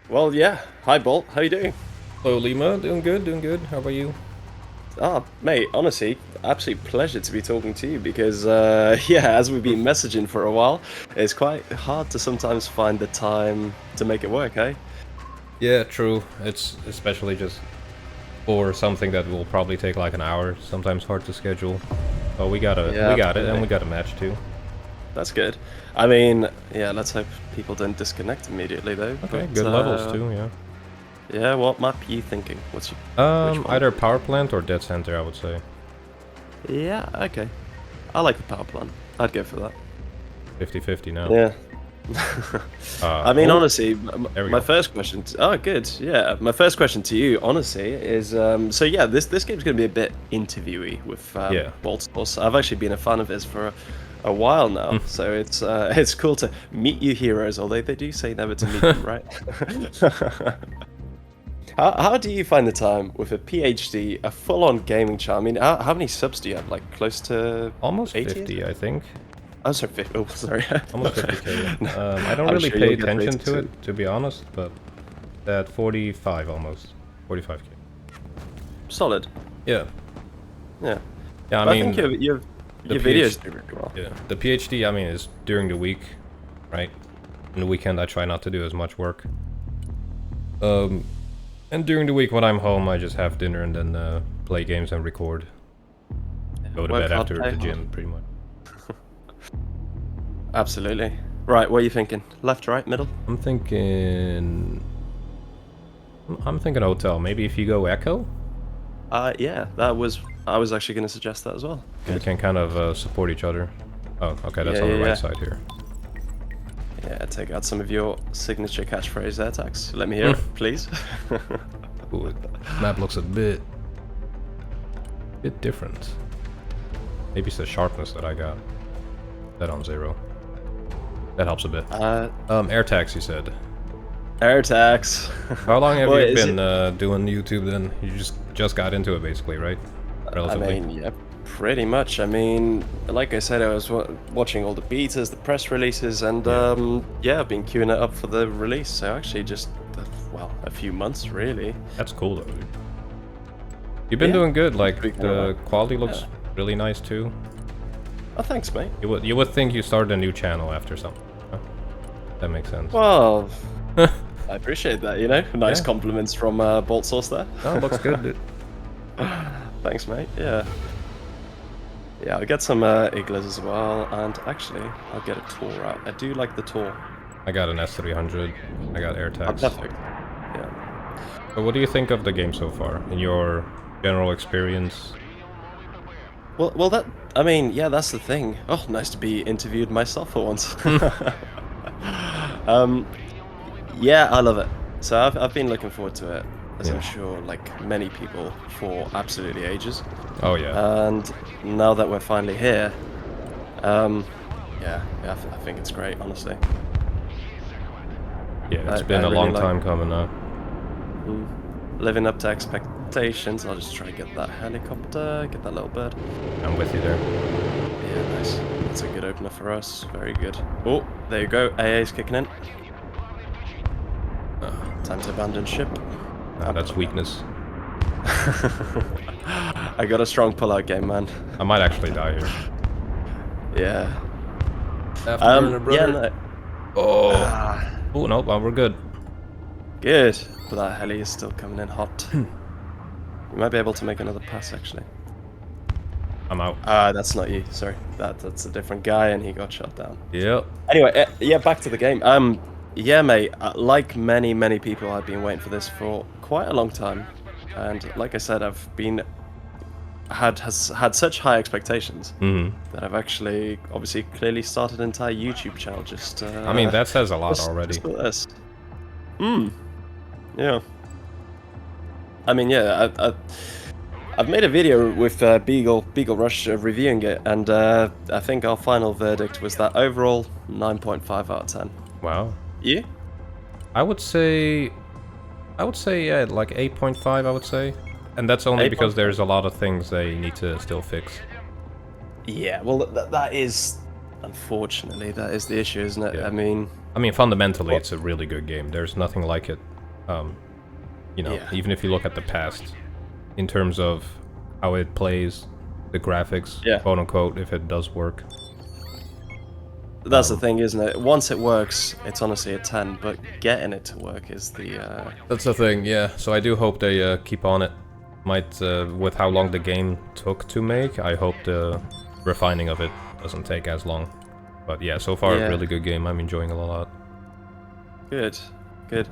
Well, yeah. Hi, Bolt. How you doing? Hello, Lima. Doing good, doing good. How about you? Ah, mate, honestly, absolute pleasure to be talking to you because, yeah, as we've been messaging for a while, it's quite hard to sometimes find the time to make it work, eh? Yeah, true. It's especially just for something that will probably take like an hour. Sometimes hard to schedule. But we got Yeah, it, and absolutely. we got a match too. That's good. I mean, yeah, let's hope people don't disconnect immediately, though. Okay, But, good levels too. Yeah. yeah, what map are you thinking? Which one? Either power plant or dead center, I would say. Yeah, okay. I like the power plant. I'd go for that. 50-50 now. Yeah. I mean, Oh, honestly, there we my go. first question. Oh, good. Yeah, my first question to you, honestly, is so yeah, this game's going to be a bit interviewy with Yeah. Bolt Source. I've actually been a fan of his for a while now, so it's cool to meet you heroes. Although they do say never to meet them, right? How do you find the time with a PhD, a full-on gaming channel? I mean, how many subs do you have? Like close to Almost 80? 50, I think. Oh, sorry, 50. Oh, sorry. Almost 50k. I don't I'm really sure pay you'll get attention rated to soon. it, to be honest, but at 45 almost. 45k. Solid. Yeah. Yeah. Yeah, I But I mean, think your the videos PhD, do really well. yeah, the PhD, I mean, is during the week, right? On the weekend, I try not to do as much work. And during the week when I'm home, I just have dinner and then play games and record. Go to Work bed hard, after play the hard. gym, pretty much. Absolutely. Right, what are you thinking? Left, right, middle? I'm thinking... I'm thinking hotel. Maybe if you go Echo, Yeah, I was actually going to suggest that as well. we Good. can kind of support each other. Oh, okay, that's Yeah, on the yeah, right yeah. side here. Yeah, take out some of your signature catchphrase there, Tax. Let me hear it, please. Ooh, map looks a bit different. Maybe it's the sharpness that I got. That on 0. That helps a bit. Air tax, you said. Air tax. How long have Well, you is been it? doing YouTube then? You just got into it basically, right? I Relatively. mean, yeah, pretty much. I mean, like I said, I was watching all the betas, the press releases, and Yeah. yeah, I've been queuing it up for the release. So actually, just well, a few months really. That's cool though, dude. You've been Yeah, doing good, like speaking of the that, quality looks yeah. really nice too. Oh, thanks, mate. You would think you started a new channel after something. Huh? That makes sense. Well, I appreciate that. You know, nice Yeah. compliments from Bolt Source there. No, it looks good, dude. Thanks, mate. Yeah. Yeah, I'll get some Iglas as well, and actually, I'll get a Tor out. I do like the Tor. I got an S300. I got air Oh, tax. perfect. Yeah. So what do you think of the game so far, in your general experience? Well, I mean, yeah, that's the thing. Oh, nice to be interviewed myself for once. um, yeah, I love it. So I've been looking forward to it, as I'm Yeah. sure, like many people, for absolutely ages. Oh yeah. And now that we're finally here, yeah, I think it's great, honestly. Yeah, it's I been a really long like time coming now. living up to expectations. I'll just try and get that helicopter, get that little bird. I'm with you there. Yeah, nice. That's a good opener for us. Very good. Oh, there you go. AA's kicking in. Time to abandon ship. That's weakness. I got a strong pull-out game, man. I might actually die here. Yeah. Yeah, no. Oh. Ah, Oh, no, well, we're good. good. But that heli is still coming in hot. You might be able to make another pass, actually. I'm out. That's not you. Sorry. That's a different guy, and he got shot down. Yep. Anyway, yeah, back to the game. Yeah, mate. Like many people, I've been waiting for this for quite a long time, and like I said, I've been had such high expectations that I've actually, obviously, clearly started an entire YouTube channel. Just I mean, that says a lot just already. for this. Yeah. I mean, yeah. I've made a video with Beagle Rush reviewing it, and I think our final verdict was that overall 9.5 out of 10. Wow. You? I would say yeah, like 8.5, I would say. And that's only because 8.5? there's a lot of things they need to still fix. Yeah. Well, that is, unfortunately, that is the issue, isn't it? Yeah. I mean, I mean, fundamentally, it's a really good game. There's nothing like it You know, Yeah. even if you look at the past, in terms of how it plays, the graphics, Yeah. quote unquote, if it does work. That's the thing, isn't it? Once it works, it's honestly a 10, but getting it to work is the... That's the thing, yeah. So I do hope they keep on it. Might, with how long the game took to make, I hope the refining of it doesn't take as long. But yeah, so far, Yeah. really good game. I'm enjoying it a lot. Good, good.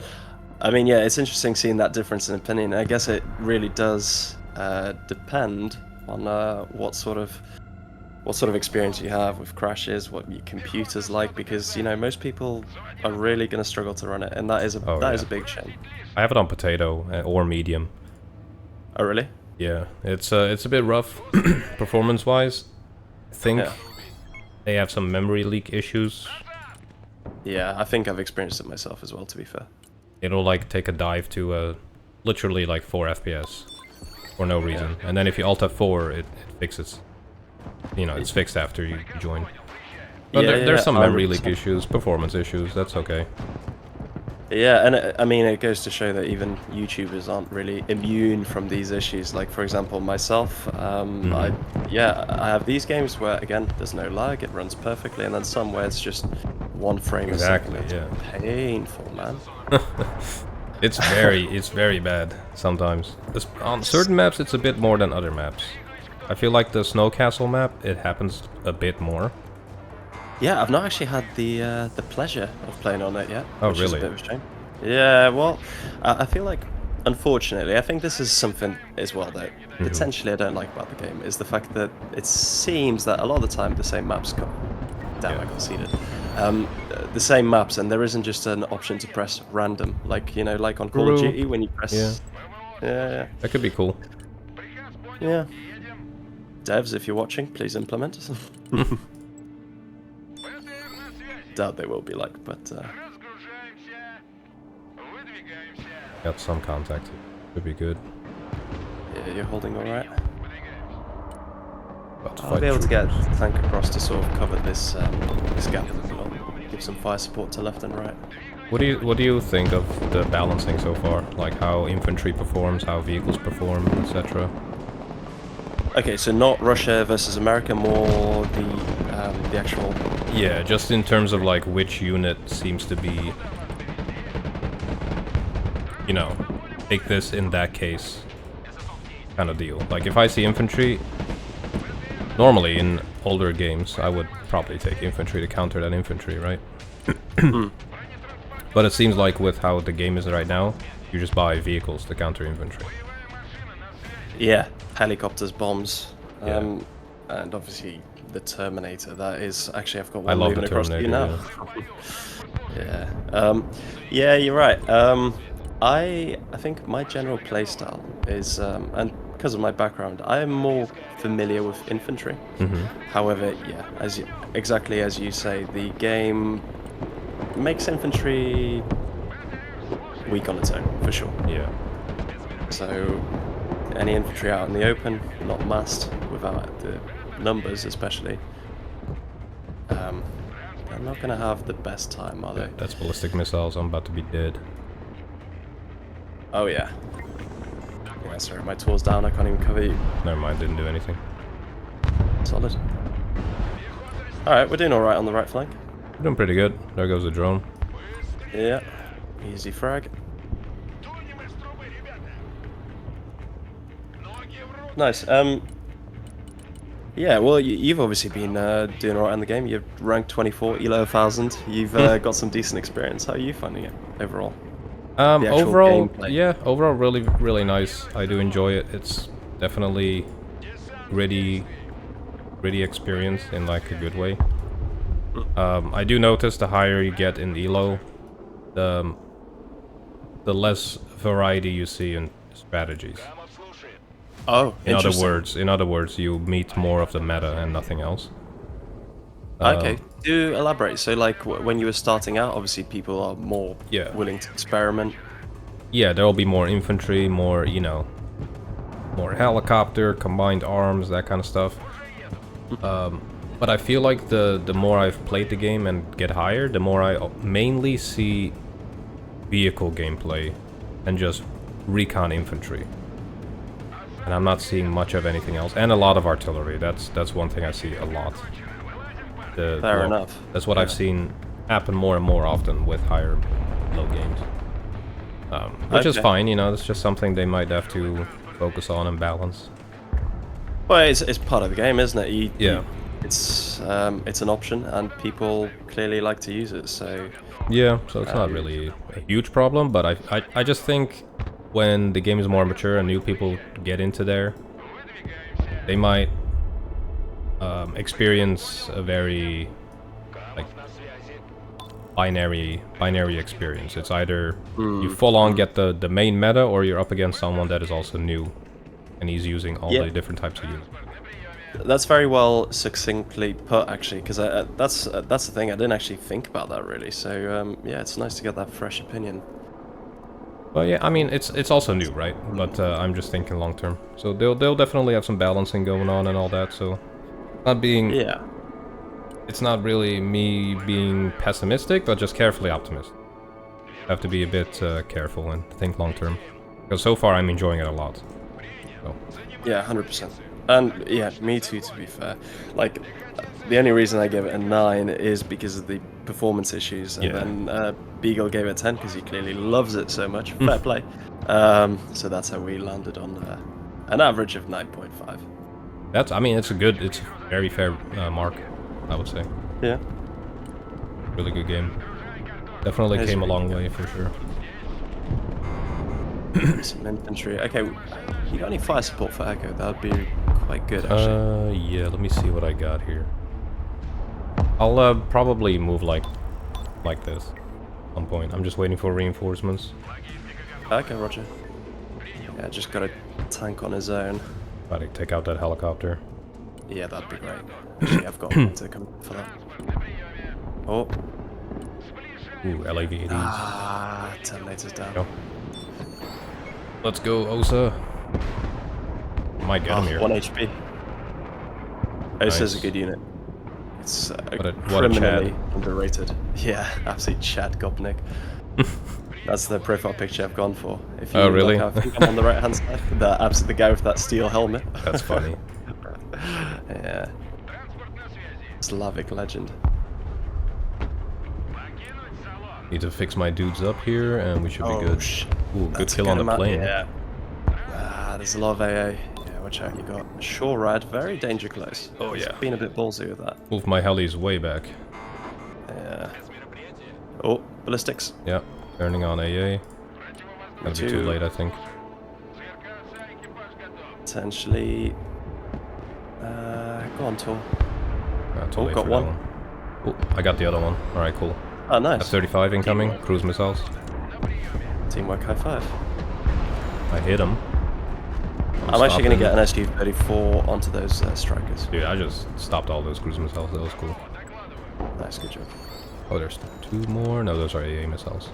I mean, yeah, it's interesting seeing that difference in opinion. I guess it really does depend on what sort of experience you have with crashes, what your computer's like, because you know most people are really going to struggle to run it, and that is a big shame. I have it on potato or medium. Oh really? Yeah, it's a bit rough performance-wise. I think they have some memory leak issues. Yeah, I think I've experienced it myself as well, to be fair. It'll like take a dive to literally like 4 FPS for no reason, and then if you alt F4, it fixes. You know, it's fixed after you join. But there's some memory leak issues, performance issues. That's okay. Yeah, and I mean, it goes to show that even YouTubers aren't really immune from these issues. Like, for example, myself, I have these games where, again, there's no lag, it runs perfectly, and then some where it's just 1 frame a second. It's painful, man. It's very bad sometimes. On certain maps, it's a bit more than other maps. I feel like the Snow Castle map, it happens a bit more. Yeah, I've not actually had the pleasure of playing on it yet. Oh, which really? Is a bit of a shame. Yeah, well, I feel like, unfortunately, I think this is something as well that potentially I don't like about the game, is the fact that it seems that a lot of the time the same maps come. Damn, I got seeded. The same maps, and there isn't just an option to press random, like, you know, like on Call of Duty when you press... Yeah. That could be cool. Yeah. Devs, if you're watching, please implement. Doubt they will be like, but... Got some contact. Could be good. Yeah, you're holding alright. I'll be able to get the tank across to sort of cover this this gap in the middle. Give some fire support to left and right. What do you think of the balancing so far? Like how infantry performs, how vehicles perform, etc. Okay, so not Russia versus America, more the actual... Yeah, just in terms of like which unit seems to be, you know, take this in that case kind of deal. Like if I see infantry, normally in older games I would probably take infantry to counter that infantry, right? But it seems like with how the game is right now, you just buy vehicles to counter infantry. Yeah, helicopters, bombs, and obviously the Terminator. That is actually, I've got one moving across to you now. Yeah, you're right. I think my general playstyle is, and because of my background, I am more familiar with infantry. However, yeah, exactly as you say, the game makes infantry weak on its own, for sure. Yeah. So any infantry out in the open, not massed, without the numbers especially, they're not going to have the best time, are they? That's ballistic missiles, I'm about to be dead. Oh yeah. Yeah, sorry, my tool's down, I can't even cover you. Never mind, didn't do anything. Solid. Alright, we're doing alright on the right flank. We're doing pretty good. There goes the drone. Yeah. Easy frag. Nice. Yeah, well, you've obviously been doing alright in the game. You're ranked 24, Elo 1000. You've got some decent experience. How are you finding it overall? Overall, yeah, overall really nice. I do enjoy it. It's definitely gritty experience in like a good way. I do notice the higher you get in Elo, the less variety you see in strategies. Oh, in other words, you meet more of the meta and nothing else. Okay, do elaborate. So, like, when you were starting out, obviously people are more willing to experiment. Yeah, there will be more infantry, more, you know, more helicopter, combined arms, that kind of stuff. But I feel like the more I've played the game and get higher, the more I mainly see vehicle gameplay and just recon infantry. And I'm not seeing much of anything else. And a lot of artillery. That's one thing I see a lot. Fair enough. That's what I've seen happen more and more often with higher low games. Which is fine, you know, it's just something they might have to focus on and balance. Well, it's part of the game, isn't it? Yeah. It's an option, and people clearly like to use it, so... Yeah, so it's not really a huge problem, but I just think when the game is more mature and new people get into there, they might experience a very like binary experience. It's either you full on get the main meta, or you're up against someone that is also new and he's using all the different types of units. That's very well succinctly put, actually, because that's the thing. I didn't actually think about that really. So yeah, it's nice to get that fresh opinion. Well, yeah, I mean it's also new, right? But I'm just thinking long term. So they'll definitely have some balancing going on and all that. So not being it's not really me being pessimistic, but just carefully optimistic. Have to be a bit careful and think long term, because so far I'm enjoying it a lot. So. Yeah, 100%. And yeah, me too, to be fair. Like, the only reason I gave it a 9 is because of the performance issues, and then Beagle gave it 10 because he clearly loves it so much. Fair play. So that's how we landed on an average of 9.5. I mean, it's a very fair mark, I would say. Yeah. Really good game. Definitely came a long way for sure. Some infantry. Okay, you got any fire support for Echo? That would be quite good, actually. Yeah, let me see what I got here. I'll probably move like this at some point. I'm just waiting for reinforcements. Okay, roger. Yeah, just got a tank on his own. Try to take out that helicopter. Yeah, that'd be great. Actually, I've got one to come for that. Oh. Ooh, LAV-80s. Ah, Terminator's down. Go. Let's go, Osa. Might get him here. 1 HP. Nice. Osa's a good unit. It's what a criminally underrated. Yeah, absolute Chad Gopnik. That's the profile picture I've gone for. If you really? Look, I think I'm on the right hand side. The guy with that steel helmet. That's funny. Yeah. Slavic legend. Need to fix my dudes up here, and we should be good. Ooh, good kill on the plane. Yeah. There's a lot of AA. Yeah, watch out. You got Shore Rad, very danger close. Oh yeah. Been a bit ballsy with that. Move my helis way back. Yeah. Oh, ballistics. Yeah, turning on AA. Gonna be too late, I think. Potentially. Go on, Tor. Too late got for one. that one. Oh, I got the other one. All right, cool. Oh, nice. F-35 incoming, cruise missiles. Teamwork high five. I hit him. I'm actually going to get an SU-34 onto those strikers. Dude, I just stopped all those cruise missiles. That was cool. Nice, good job. Oh, there's 2 more? No, those are AA missiles.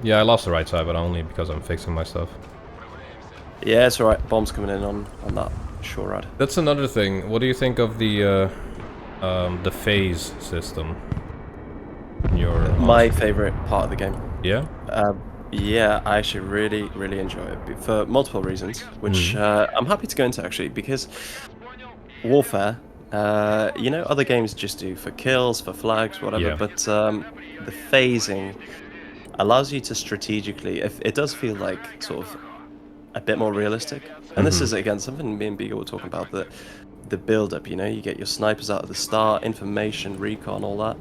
Yeah, I lost the right side, but only because I'm fixing my stuff. Yeah, it's alright. Bombs coming in on that Shore Rad. That's another thing. What do you think of the phase system? My favorite part of the game. Yeah? Yeah, I actually really enjoy it for multiple reasons, which I'm happy to go into, actually, because Warfare, you know, other games just do for kills, for flags, whatever, but the phasing allows you to strategically, it does feel like sort of a bit more realistic. And this is, again, something me and Beagle were talking about, the build-up, you know, you get your snipers out at the start, information, recon, all that.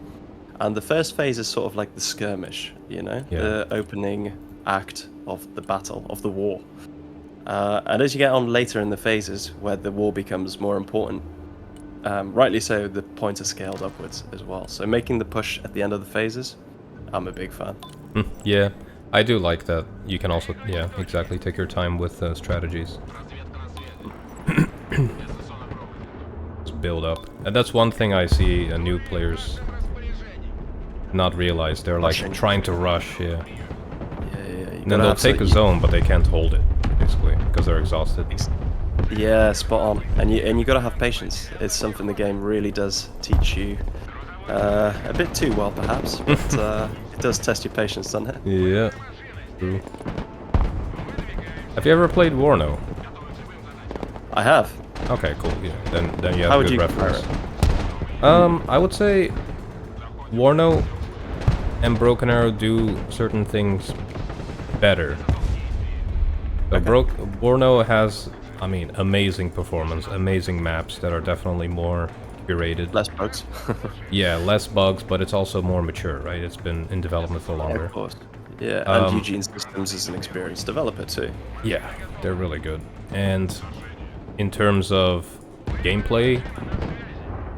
And the first phase is sort of like the skirmish, you know, the opening act of the battle, of the war. And as you get on later in the phases, where the war becomes more important, rightly so, the points are scaled upwards as well. So making the push at the end of the phases, I'm a big fan. Yeah, I do like that. You can also, exactly, take your time with strategies. Just build up. And that's one thing I see new players not realize. They're like trying to rush, and then they'll take a zone, but they can't hold it, basically, because they're exhausted. Yeah, spot on. And you got to have patience. It's something the game really does teach you a bit too well, perhaps, but it does test your patience, doesn't it? Yeah. R.Frew. Have you ever played Warno? I have. Okay, cool. Yeah, then you have a good reference. I would say Warno and Broken Arrow do certain things better. Warno has, I mean, amazing performance, amazing maps that are definitely more curated. Less bugs. Yeah, less bugs, but it's also more mature, right? It's been in development for longer. Yeah, of course. Yeah, and Eugene Systems is an experienced developer too. Yeah, they're really good. And in terms of gameplay,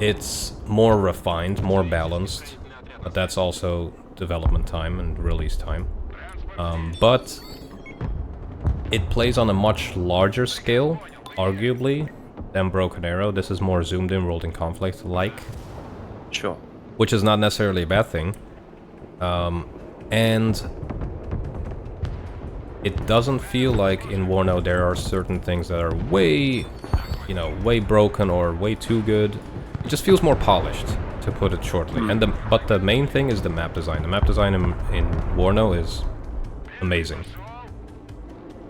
it's more refined, more balanced, but that's also development time and release time. But it plays on a much larger scale, arguably, than Broken Arrow. This is more zoomed in World in Conflict like. Sure. Which is not necessarily a bad thing. And it doesn't feel like in Warno there are certain things that are way, way broken or way too good. It just feels more polished, to put it shortly. But the main thing is the map design. The map design in Warno is amazing.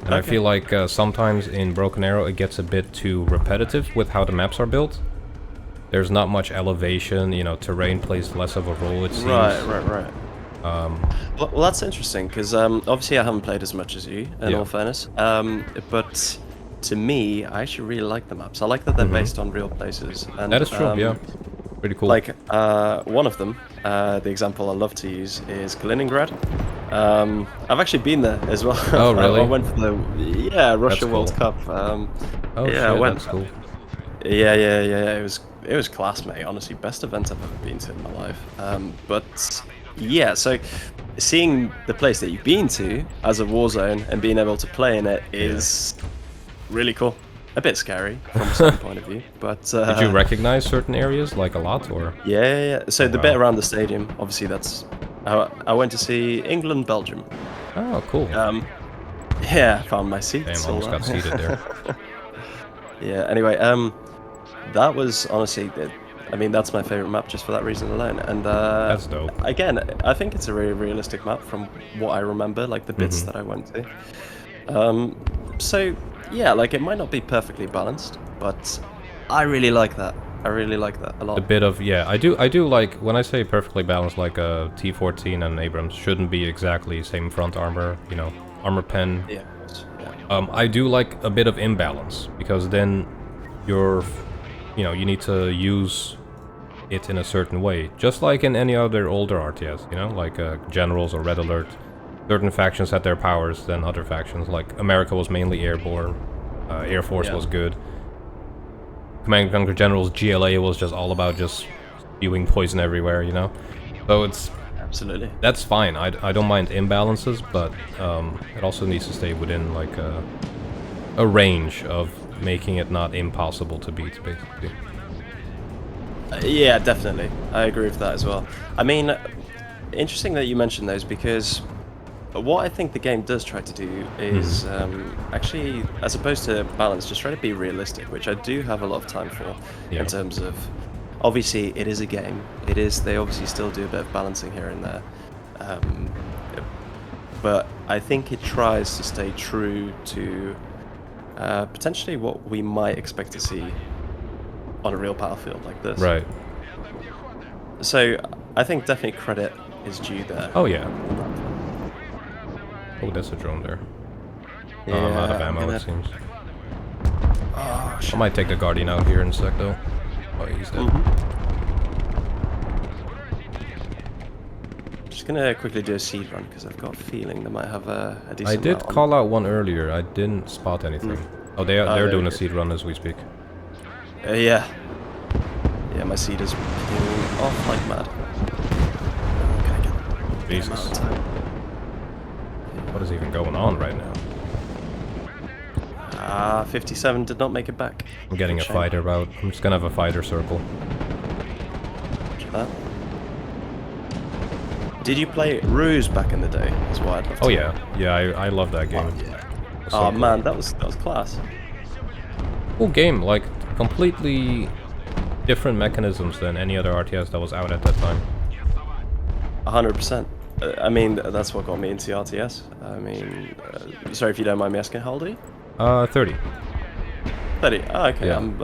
And I feel like sometimes in Broken Arrow it gets a bit too repetitive with how the maps are built. There's not much elevation, terrain plays less of a role, it seems. Right. Well, that's interesting, because obviously I haven't played as much as you, in all fairness. But to me, I actually really like the maps. I like that they're based on real places. And, that is true, yeah. Pretty cool. Like, one of them, the example I love to use is Kaliningrad. I've actually been there as well. Oh, really? I went for the Russia World Cup. Oh, yeah, shit, that's cool. Yeah. It was class, mate. Honestly, best event I've ever been to in my life. But yeah, so seeing the place that you've been to as a war zone and being able to play in it is really cool. A bit scary from a certain point of view, but did you recognize certain areas like a lot, or? Yeah. So the bit around the stadium, obviously, that's. I went to see England, Belgium. Oh, cool. Yeah, found my seat. Damn, almost got seated there. Yeah. Anyway, that was honestly, I mean, that's my favorite map just for that reason alone. And that's dope. Again, I think it's a really realistic map from what I remember, like the bits that I went to. So yeah, like it might not be perfectly balanced, but I really like that. I really like that a lot. A bit of, yeah, I do like, when I say perfectly balanced, like a T-14 and Abrams shouldn't be exactly same front armor, armor pen. Yeah, of course. Yeah. I do like a bit of imbalance, because then you need to use it in a certain way. Just like in any other older RTS, like Generals or Red Alert. Certain factions had their powers than other factions, like America was mainly airborne, Air Force was good. Command & Conquer Generals GLA was just all about just spewing poison everywhere, So it's... Absolutely. That's fine. I don't mind imbalances, but it also needs to stay within, like, a range of making it not impossible to beat, basically. Yeah, definitely. I agree with that as well. I mean, interesting that you mentioned those, because what I think the game does try to do is actually, as opposed to balance, just try to be realistic, which I do have a lot of time for, in terms of, obviously it is a game, they obviously still do a bit of balancing here and there, but I think it tries to stay true to potentially what we might expect to see on a real battlefield like this. Right. So I think definitely credit is due there. Oh yeah. Oh, that's a drone there. Yeah, I'm out of ammo, it seems. Oh, shit. I might take the Guardian out here in a sec, though. Oh, he's dead. Just gonna quickly do a seed run, because I've got a feeling they might have a decent I did call out one earlier. I didn't spot anything. Oh, they're doing a seed run as we speak. Yeah. Yeah, my seed is peeling off like mad. Jesus. What is even going on right now? 57 did not make it back. I'm getting a fighter out. I'm just gonna have a fighter circle. That. Did you play Ruse back in the day? That's what I'd love to know. Yeah, I love that game. Oh, yeah. So cool. Man, that was class. Cool game, like completely different mechanisms than any other RTS that was out at that time. 100%. I mean, that's what got me into RTS. I mean, sorry if you don't mind me asking, how old are you? 30. 30. Oh, okay. Yeah. I'm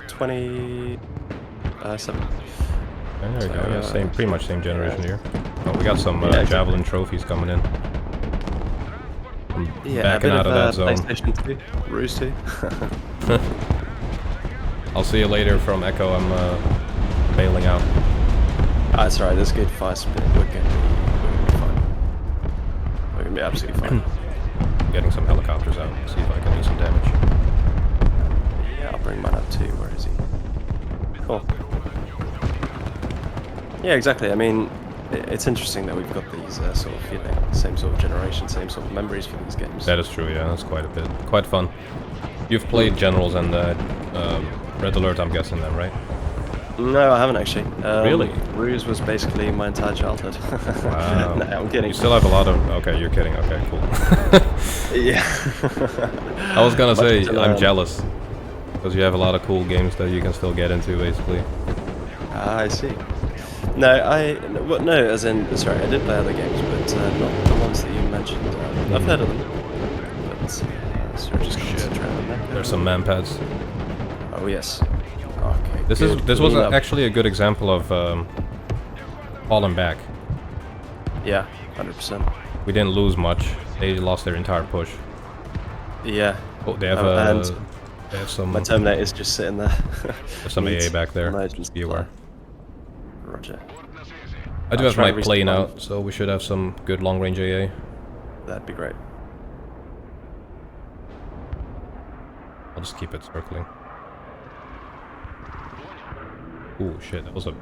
27. And there we go. Yeah, same, pretty much same generation here. Oh, we got some exactly. javelin trophies coming in. I'm Yeah, backing out of that zone. PlayStation 2, Ruse 2. I'll see you later from Echo. I'm bailing out. Ah, it's alright. This good fire spin. We're gonna be fine. We're gonna be absolutely fine. Getting some helicopters out. See if I can do some damage. Yeah, I'll bring mine up too. Where is he? Cool. Yeah, exactly. I mean, it's interesting that we've got these sort of, you know, same sort of generation, same sort of memories for these games. That is true, yeah, that's quite a bit. Quite fun. You've played Generals and Red Alert, I'm guessing then, right? No, I haven't actually. Really? Ruse was basically my entire childhood. Wow. No, I'm kidding. You still have a lot of... Okay, you're kidding. Okay, cool. Yeah. I was gonna say, I'm jealous. Because you have a lot of cool games that you can still get into, basically. Ah, I see. No, no, as in, sorry, I did play other games, but not the ones that you mentioned. I've heard of them, but so just concentrate on that. There's some manpads. Oh yes. Okay. This was actually a good example of falling back. Yeah, 100%. We didn't lose much. They lost their entire push. Yeah. Oh, they have they have some. My Terminator's just sitting there. There's some AA back there. Be aware. Roger. I do have my plane out, so we should have some good long-range AA. That'd be great. I'll just keep it circling. Ooh, shit, that was a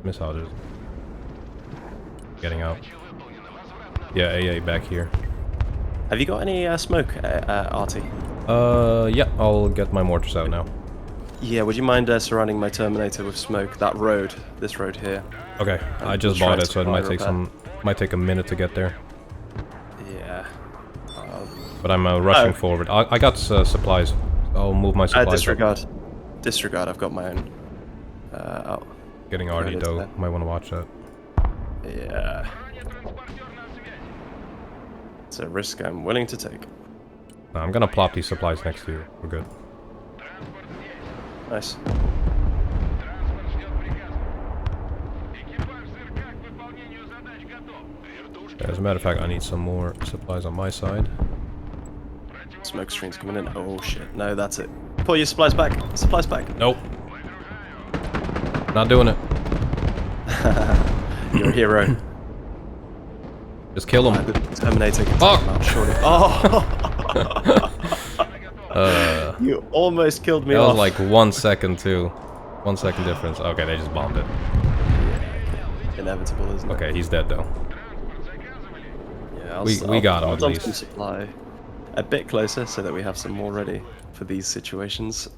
miss out. Getting out. Yeah, AA back here. Have you got any smoke, Artie? Yeah, I'll get my mortars out now. Yeah, would you mind surrounding my Terminator with smoke? That road, this road here. Okay, I just bought it, so it might take a minute to get there. Yeah. But I'm rushing forward. I got supplies. I'll move my supplies. Disregard. Disregard. I've got my own. Oh. Getting already though. Might want to watch that. Yeah. It's a risk I'm willing to take. No, I'm gonna plop these supplies next to you. We're good. Nice. As a matter of fact, I need some more supplies on my side. Smoke screen's coming in. Oh shit. No, that's it. Pull your supplies back. Supplies back. Nope. Not doing it. You're a hero. Just kill him. The Terminator can take him out, surely. Oh! You almost killed me off. That was like 1 second too. 1 second difference. Okay, they just bombed it. Yeah, inevitable, isn't it? Okay, he's dead though. Yeah, we got him I'll at dump least. some supply a bit closer so that we have some more ready for these situations.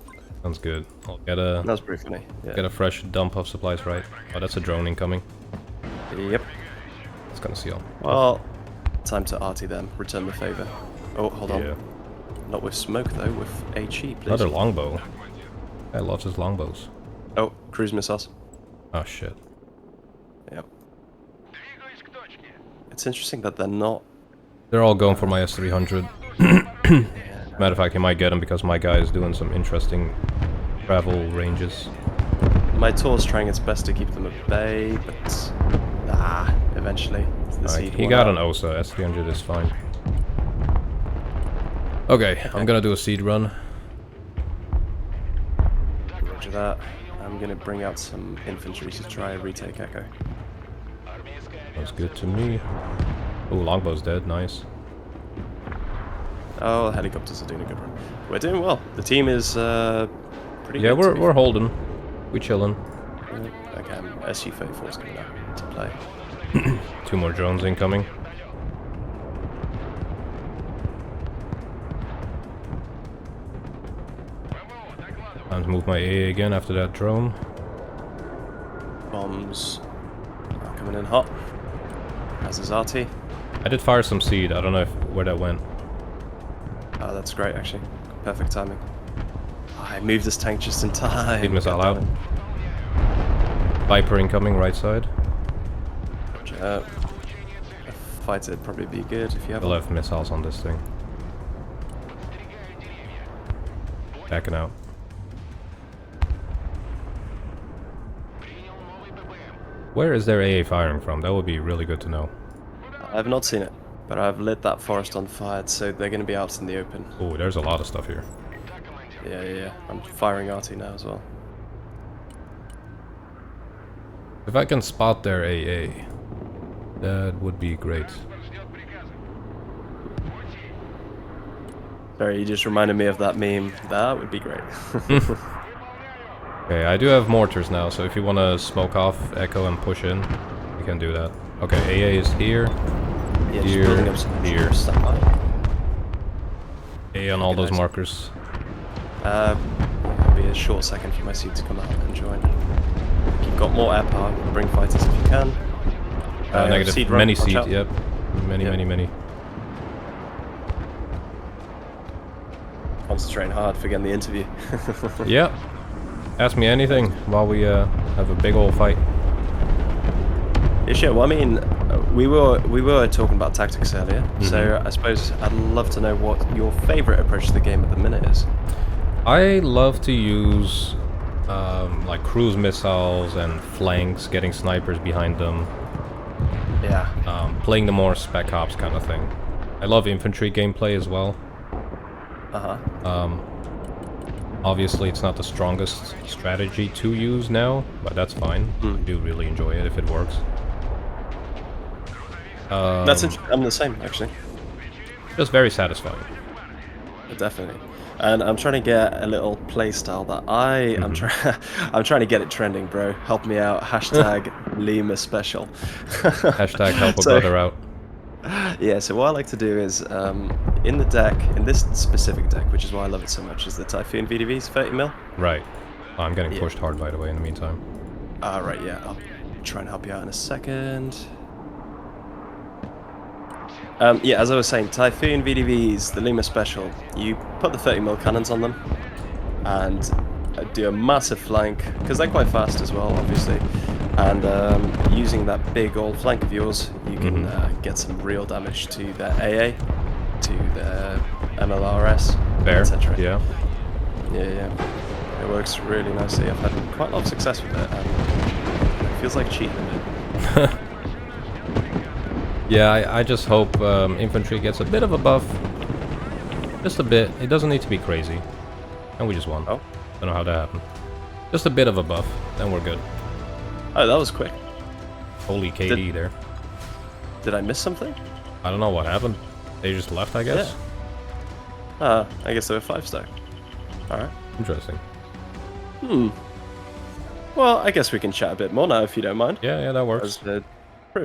Sounds good. I'll get a. That's pretty funny. Yeah. Get a fresh dump of supplies, right? Oh, that's a drone incoming. Yep. It's gonna seal. Well, time to arty them. Return the favor. Oh, hold on. Yeah. Not with smoke though. With HE, please. Another longbow. I love his longbows. Oh, cruise missiles. Oh shit. Yep. It's interesting that they're not. They're all going for my S300. Matter of fact, he might get him because my guy is doing some interesting travel ranges. My tour's trying its best to keep them at bay, but eventually. He got an OSA. S300 is fine. Okay, I'm gonna do a seed run. Roger that. I'm gonna bring out some infantry to try and retake Echo. Sounds good to me. Oh, longbow's dead. Nice. Oh, helicopters are doing a good run. We're doing well. The team is pretty good. Yeah, we're holding. We chilling. Okay, SU-34 is coming out to play. 2 more drones incoming. Time to move my AA again after that drone. Bombs are coming in hot. As is RT. I did fire some seed. I don't know where that went. Oh, that's great, actually. Perfect timing. Oh, I moved this tank just in time. Seed missile out. Viper incoming, right side. fighter, it'd probably be good if you have. We'll have missiles on this thing. Backing out. Where is their AA firing from? That would be really good to know. I have not seen it, but I've lit that forest on fire, so they're going to be out in the open. Oh, there's a lot of stuff here. Yeah. I'm firing RT now as well. If I can spot their AA, that would be great. Sorry, you just reminded me of that meme. That would be great. Okay, I do have mortars now, so if you want to smoke off Echo and push in, you can do that. Okay, AA is here. Yeah, just building up some here. AA on all those markers. It'll be a short second for my seat to come out and join. You've got more air power. Bring fighters if you can. Negative. Seed many run, seed. Yep. Many. Concentrating hard for getting the interview. Yep. Ask me anything while we have a big old fight. Yeah, sure. Well, I mean, we were talking about tactics earlier, so I suppose I'd love to know what your favourite approach to the game at the minute is. I love to use like cruise missiles and flanks, getting snipers behind them. Yeah. Playing the more spec ops kind of thing. I love infantry gameplay as well. Obviously, it's not the strongest strategy to use now, but that's fine. I do really enjoy it if it works. That's I'm the same, actually. Just very satisfying. Definitely. And I'm trying to get a little playstyle that I'm trying to get it trending, bro. Help me out. Hashtag Lima special. Hashtag help a brother out. Yeah, so what I like to do is, in the deck, in this specific deck, which is why I love it so much, is the Typhoon VDVs, 30 mil. Right. I'm getting pushed hard, by the way, in the meantime. Right, yeah. I'll try and help you out in a second. Yeah, as I was saying, Typhoon VDVs, the Lima special, you put the 30 mil cannons on them, and do a massive flank, because they're quite fast as well, obviously. And using that big old flank of yours, you can get some real damage to their AA, to their MLRS, etc. Yeah. It works really nicely. I've had quite a lot of success with it, and it feels like cheating. Yeah, I just hope infantry gets a bit of a buff. Just a bit. It doesn't need to be crazy. And we just won. Oh. Don't know how that happened. Just a bit of a buff, then we're good. Oh, that was quick. Holy KD there. Did I miss something? I don't know what happened. They just left, I guess. Yeah. I guess they were 5-stack. Alright. Interesting. Well, I guess we can chat a bit more now if you don't mind. Yeah, that works.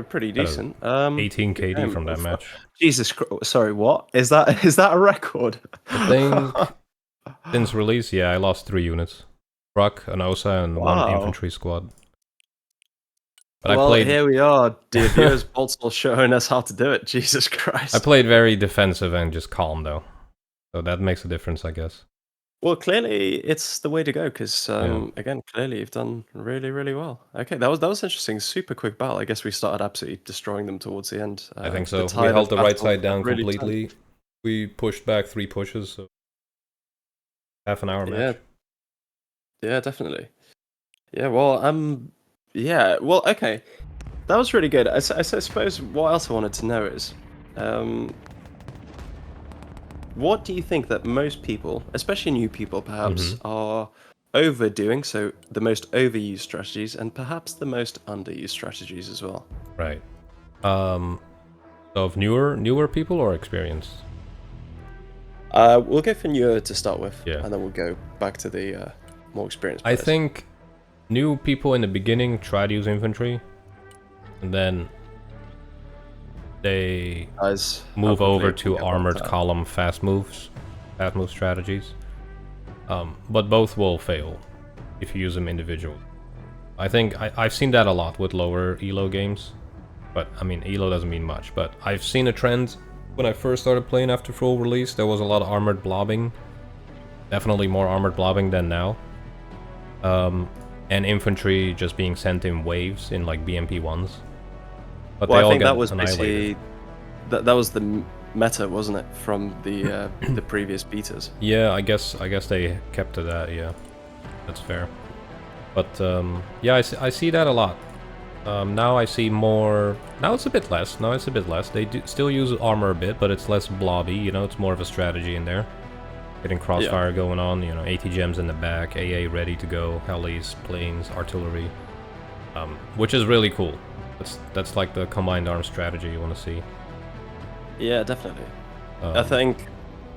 Pretty decent. 18 KD from that match. Jesus Christ. Sorry, what? Is that a record? I think since release, yeah, I lost 3 units. Truck, an OSA, and 1 infantry squad. But well, here we are, dear viewers. Bolt's showing us how to do it. Jesus Christ. I played very defensive and just calm, though. So that makes a difference, I guess. Well, clearly, it's the way to go, because, again, clearly you've done really, really well. Okay, that was interesting. Super quick battle. I guess we started absolutely destroying them towards the end. I think so. We held the right side down really completely. We pushed back 3 pushes, so half an hour match. Yeah, definitely. Yeah, well, okay. That was really good. I suppose what else I wanted to know is, what do you think that most people, especially new people perhaps, are overdoing? So the most overused strategies and perhaps the most underused strategies as well. Right. So of newer people or experienced? We'll go for newer to start with, and then we'll go back to the more experienced players. I think new people in the beginning try to use infantry, and then they move over to armored column fast move strategies. But both will fail if you use them individually. I think I've seen that a lot with lower elo games, but I mean elo doesn't mean much. But I've seen a trend when I first started playing after full release. There was a lot of armored blobbing, definitely more armored blobbing than now. And infantry just being sent in waves in like BMP1s. But well, they all I think get that was annihilated. basically that was the meta, wasn't it, from the previous betas? Yeah, I guess they kept to that. Yeah, that's fair. But yeah, I see that a lot. Now I see more. Now it's a bit less. They do still use armor a bit, but it's less blobby. You know, it's more of a strategy in there. Getting crossfire going on. You know, 80 gems in the back, AA ready to go, helis, planes, artillery, which is really cool. That's like the combined arms strategy you want to see. Yeah, definitely. I think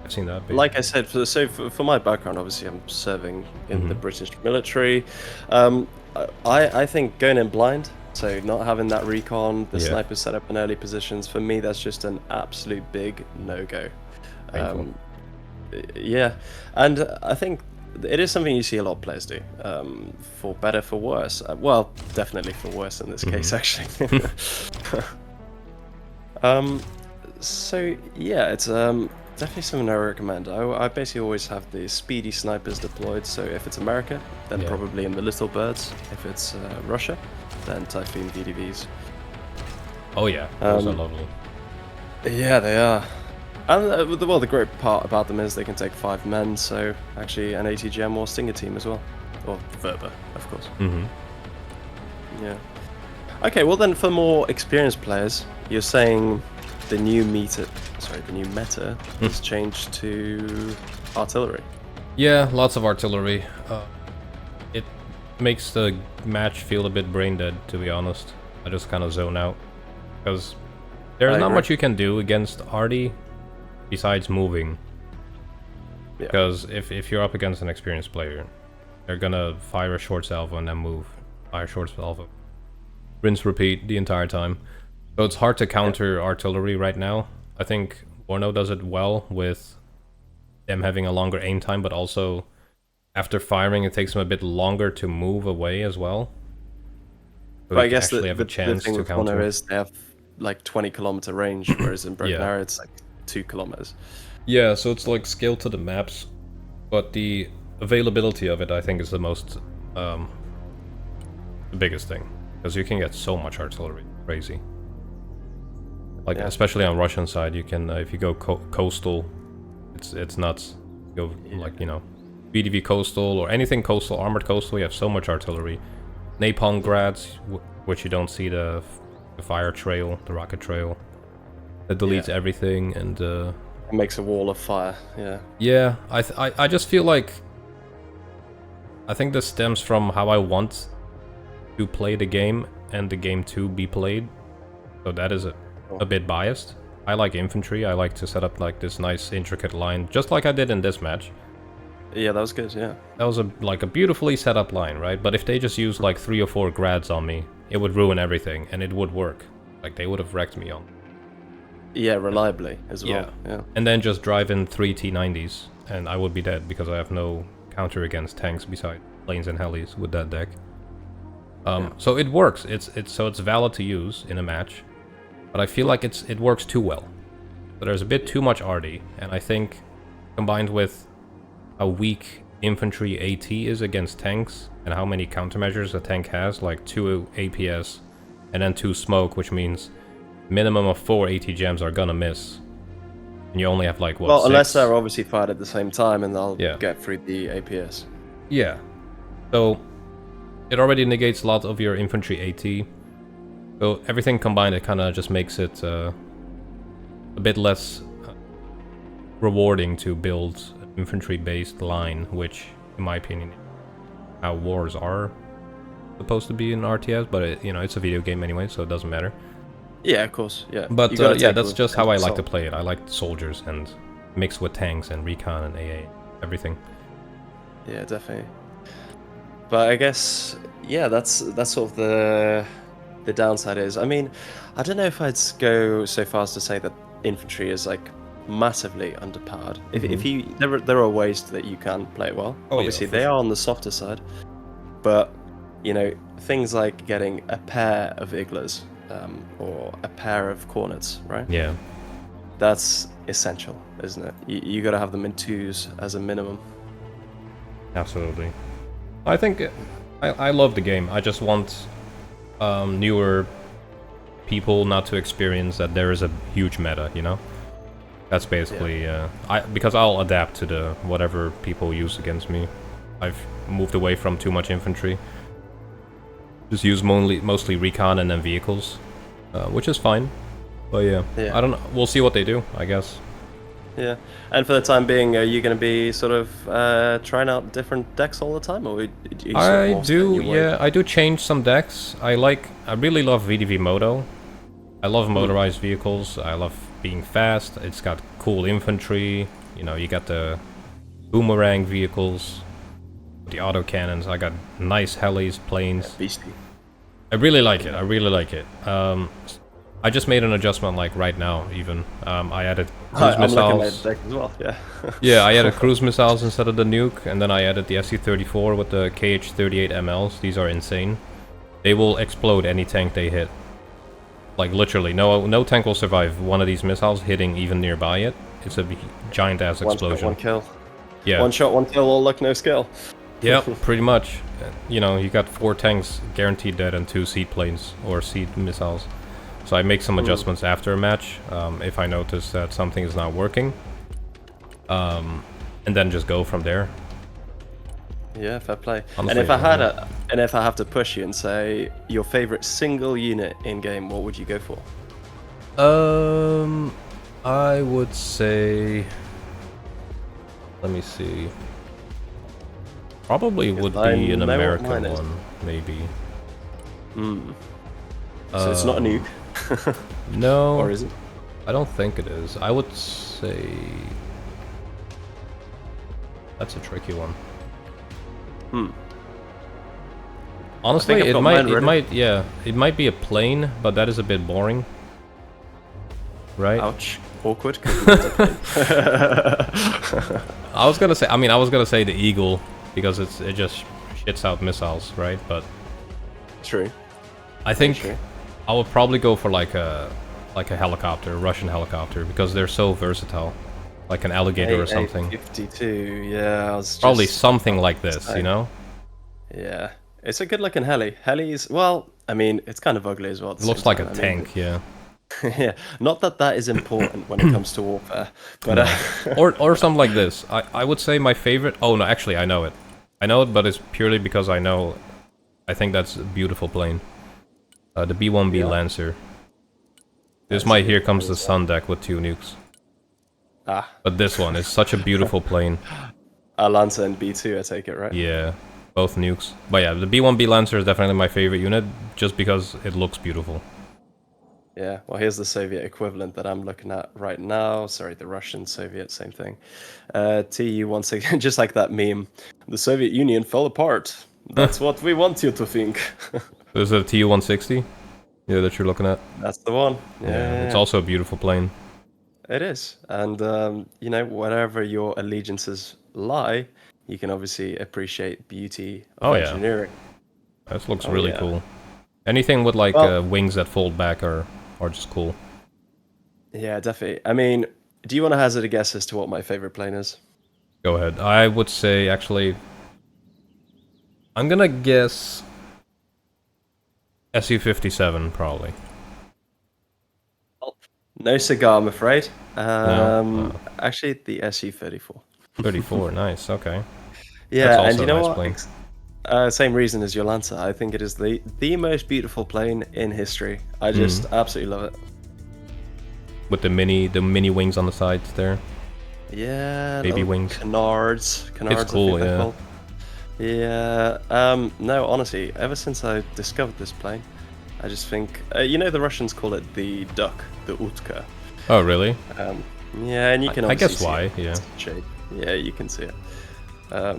I've seen that. Like I said, for my background, obviously I'm serving in the British military. I think going in blind, so not having that recon, the sniper set up in early positions, for me that's just an absolute big no-go. Yeah, and I think it is something you see a lot of players do, for better, for worse. Well, definitely for worse in this case, actually. So yeah, it's definitely something I recommend. I basically always have the speedy snipers deployed, so if it's America, then probably in the Little Birds. If it's Russia, then Typhoon VDVs. Oh yeah, those are lovely. Yeah, they are. And well, the great part about them is they can take 5 men, so actually an 80 gem or Stinger team as well. Or Verba, of course. Yeah. Okay, well then for more experienced players, you're saying the new meta has changed to artillery. Yeah, lots of artillery. It makes the match feel a bit brain dead, to be honest. I just kind of zone out. Because there's not much you can do against arty besides moving. Because if you're up against an experienced player, they're gonna fire a short salvo and then move. Fire short salvo. Rinse, repeat the entire time. So it's hard to counter artillery right now. I think Orno does it well with them having a longer aim time, but also after firing it takes them a bit longer to move away as well. So but I guess the thing with Orno is they have like 20-kilometer range, whereas in Broken Arrow it's like 2 kilometers. Yeah, so it's like scaled to the maps, but the availability of it I think is the most, the biggest thing. Because you can get so much artillery, crazy. Like especially on Russian side, you can if you go coastal, it's nuts. You go like VDV coastal or anything coastal, armored coastal. You have so much artillery, napalm grads, which you don't see the fire trail, the rocket trail, that deletes everything and it makes a wall of fire. Yeah, I just feel like I think this stems from how I want to play the game and the game to be played. So that is a bit biased. I like infantry. I like to set up like this nice intricate line, just like I did in this match. Yeah, that was good. Yeah, that was like a beautifully set up line, right? But if they just used like 3 or 4 grads on me, it would ruin everything, and it would work. Like they would have wrecked me on. Yeah, reliably as well. Yeah. And then just drive in 3 T90s, and I would be dead because I have no counter against tanks besides planes and helis with that deck. So it works. It's valid to use in a match. But I feel like it works too well. So there's a bit too much arty, and I think combined with how weak infantry AT is against tanks, and how many countermeasures a tank has, like 2 APS, and then 2 smoke, which means minimum of 4 AT gems are gonna miss. And you only have like, what, 6? Unless they're obviously fired at the same time, and they'll get through the APS. Yeah. So it already negates a lot of your infantry AT. So everything combined, it kind of just makes it a bit less rewarding to build an infantry-based line, which, in my opinion, how wars are supposed to be in RTS. But it's a video game anyway, so it doesn't matter. Yeah, of course. Yeah. But that's just how I like to play it. I like soldiers and mix with tanks and recon and AA, everything. Yeah, definitely. But I guess that's sort of the downside is, I mean, I don't know if I'd go so far as to say that infantry is like massively underpowered. If you there are ways that you can play it well. Obviously they are on the softer side, but things like getting a pair of Iglas or a pair of Cornets, right? Yeah, that's essential, isn't it? You got to have them in 2s as a minimum. Absolutely. I think I love the game. I just want newer people not to experience that there is a huge meta, you know? That's basically, because I'll adapt to the whatever people use against me. I've moved away from too much infantry. Just use mostly recon and then vehicles, which is fine. But yeah, I don't know. We'll see what they do, I guess. Yeah, and for the time being, are you going to be sort of trying out different decks all the time, or I do change some decks. I really love VDV Moto. I love motorized vehicles. I love being fast. It's got cool infantry. You know, you got the boomerang vehicles, the autocannons. I got nice helis, planes. Beastie. I really like it. I really like it. I just made an adjustment like right now even. I added cruise missiles. I'm looking at the deck as well, yeah. Yeah, I added cruise missiles instead of the nuke, and then I added the SC-34 with the KH-38 MLs. These are insane. They will explode any tank they hit. Like literally, no tank will survive one of these missiles hitting even nearby it. It's a giant ass explosion. One kill. Yeah. One shot, one kill, all luck, no skill. Yep, pretty much. You know, you got 4 tanks guaranteed dead and 2 seaplanes or seed missiles. So I make some adjustments after a match, if I notice that something is not working. And then just go from there. Yeah, fair play. Honestly, and if I have to push you and say your favorite single unit in game, what would you go for? I would say, let me see. Probably would be an American one, maybe. So it's not a nuke. No. Or is it? I don't think it is. I would say that's a tricky one. Honestly, it might be a plane, but that is a bit boring. Right? Ouch. Awkward. I was gonna say the Eagle because it just shits out missiles, right? But true. I think I would probably go for like a helicopter, a Russian helicopter, because they're so versatile. Like an alligator or something. 52, yeah. I was probably something like this, you know? Yeah. It's a good looking heli. Helis, well, I mean, it's kind of ugly as well. It looks like a tank, yeah. Yeah, not that is important when it comes to warfare, but or something like this. I would say my favorite. Oh no, actually I know it. I know it, but it's purely because I think that's a beautiful plane. The B-1B Lancer. This is my Here Comes the Sun deck with 2 nukes. But this one is such a beautiful plane. Lancer and B2, I take it, right? Yeah, both nukes. But yeah, the B-1B Lancer is definitely my favorite unit, just because it looks beautiful. Yeah, well, here's the Soviet equivalent that I'm looking at right now. Sorry, the Russian, Soviet, same thing. Tu-160, just like that meme. The Soviet Union fell apart. That's what we want you to think. Is it a Tu-160? Yeah, that you're looking at? That's the one. Yeah. It's also a beautiful plane. It is. And, you know, wherever your allegiances lie, you can obviously appreciate beauty of engineering. This looks really cool. Anything with, like, wings that fold back are just cool. Yeah, definitely. I mean, do you want to hazard a guess as to what my favorite plane is? Go ahead. I would say, actually, I'm gonna guess Su-57, probably. No cigar, I'm afraid. No? Actually, the Su-34. 34, nice, okay. Yeah, and you know what? Same reason as your Lancer. I think it is the most beautiful plane in history. I just absolutely love it. With the mini wings on the sides there. Yeah. Baby wings. Canards. It's cool, yeah. Yeah. No, honestly, ever since I discovered this plane, I just think you know the Russians call it the duck, the utka. Oh really? Yeah, and you can. I guess why? Yeah. Shape. Yeah, you can see it. I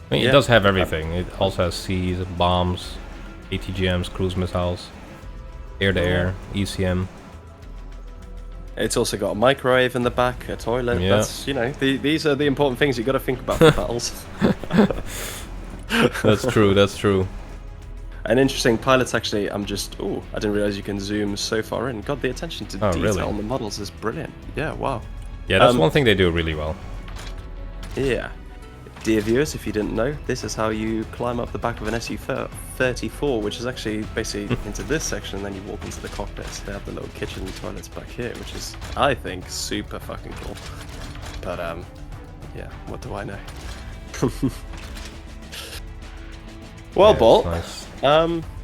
mean, it does have everything. It also has Cs, bombs, ATGMs, cruise missiles, air-to-air, ECM. It's also got a microwave in the back, a toilet. Yeah. That's, you know, these are the important things you got to think about for battles. That's true. That's true. An interesting pilots actually. I didn't realize you can zoom so far in. God, the attention to detail on the models is brilliant. Yeah, wow. Yeah, that's one thing they do really well. Yeah. Dear viewers, if you didn't know, this is how you climb up the back of an SU-34, which is actually basically into this section, and then you walk into the cockpits. They have the little kitchen and toilets back here, which is, I think, super fucking cool. But, yeah, what do I know? Well, yeah, Bolt, nice.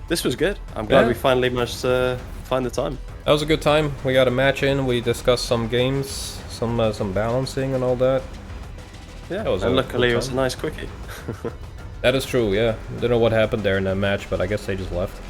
This was good. I'm glad we finally managed to find the time. That was a good time. We got a match in, we discussed some games, some balancing and all that. Yeah, and luckily it was a nice quickie. That is true, yeah. Don't know what happened there in that match, but I guess they just left.